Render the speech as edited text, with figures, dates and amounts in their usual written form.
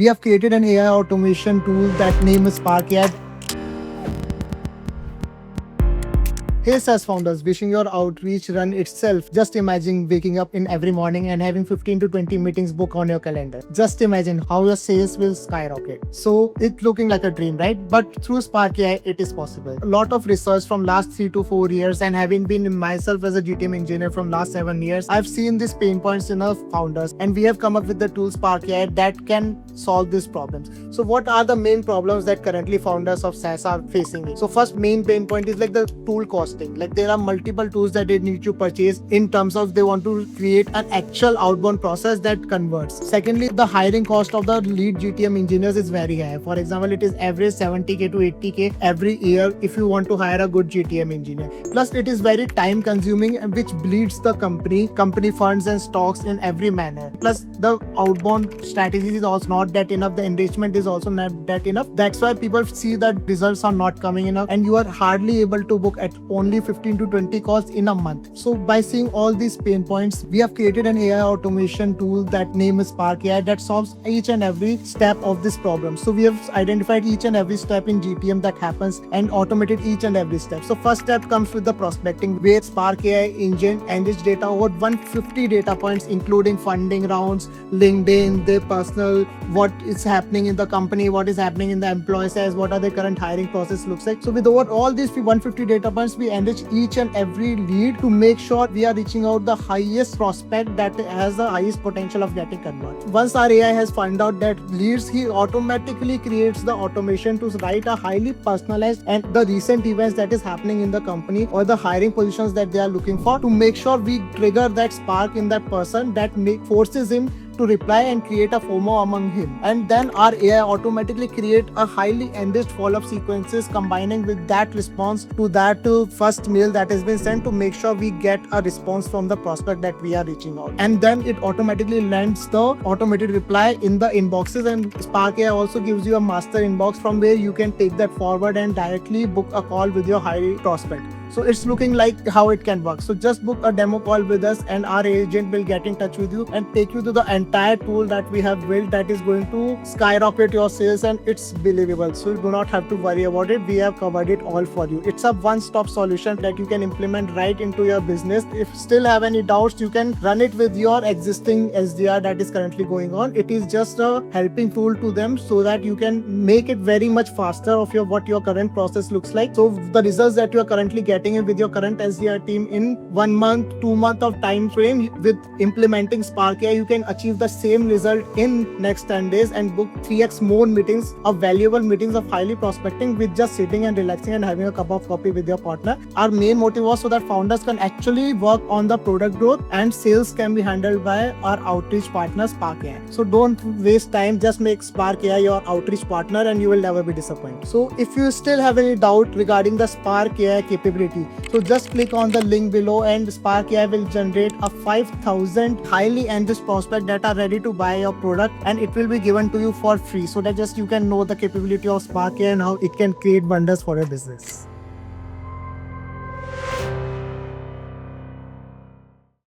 We have created an AI automation tool that name is Spark AI. Hey SaaS founders, wishing your outreach run itself. Just imagine waking up in every morning and having 15 to 20 meetings booked on your calendar. Just imagine how your sales will skyrocket. So it's looking like a dream, right? But through Spark AI, it is possible. A lot of research from last 3 to 4 years, and having been myself as a GTM engineer from last 7 years, I've seen these pain points in our founders, and we have come up with the tool Spark AI that can solve these problems. So what are the main problems that currently founders of SaaS are facing? So first main pain point is like the tool costing. Like there are multiple tools that they need to purchase in terms of they want to create an actual outbound process that converts. Secondly, the hiring cost of the lead GTM engineers is very high. For example, it is average 70k to 80k every year if you want to hire a good GTM engineer. Plus it is very time consuming, which bleeds the company funds and stocks in every manner. Plus the outbound strategy is also not that enough. The engagement is also not that enough. That's why people see that results are not coming enough, and you are hardly able to book at only 15 to 20 calls in a month. So by seeing all these pain points, we have created an AI automation tool that name is Spark AI that solves each and every step of this problem. So we have identified each and every step in GTM that happens and automated each and every step. So first step comes with the prospecting, where Spark AI engine enrich data over 150 data points, including funding rounds, LinkedIn, their personal, what is happening in the company, what is happening in the employee size, what are the current hiring process looks like. So with over all these 150 data points, we enrich each and every lead to make sure we are reaching out the highest prospect that has the highest potential of getting converted. Once our AI has found out that leads, he automatically creates the automation to write a highly personalized and the recent events that is happening in the company or the hiring positions that they are looking for, to make sure we trigger that spark in that person that forces him to reply and create a FOMO among him. And then our AI automatically create a highly enriched follow-up sequences combining with that response to that first mail that has been sent, to make sure we get a response from the prospect that we are reaching out. And then it automatically lands the automated reply in the inboxes, and Spark AI also gives you a master inbox from where you can take that forward and directly book a call with your high prospect. So it's looking like how it can work. So just book a demo call with us and our agent will get in touch with you and take you to the entire tool that we have built that is going to skyrocket your sales, and it's believable. So you do not have to worry about it. We have covered it all for you. It's a one-stop solution that you can implement right into your business. If still have any doubts, you can run it with your existing SDR that is currently going on. It is just a helping tool to them so that you can make it very much faster of what your current process looks like. So the results that you are currently getting with your current SDR team in 1 month, 2 months of time frame, with implementing Spark AI, you can achieve the same result in next 10 days and book 3x more meetings of valuable meetings of highly prospecting with just sitting and relaxing and having a cup of coffee with your partner. Our main motive was so that founders can actually work on the product growth and sales can be handled by our outreach partner Spark AI. So don't waste time, just make Spark AI your outreach partner and you will never be disappointed. So if you still have any doubt regarding the Spark AI capability, so just click on the link below and Spark AI will generate a 5,000 highly enriched prospect that are ready to buy your product, and it will be given to you for free, so that just you can know the capability of Spark AI and how it can create wonders for your business.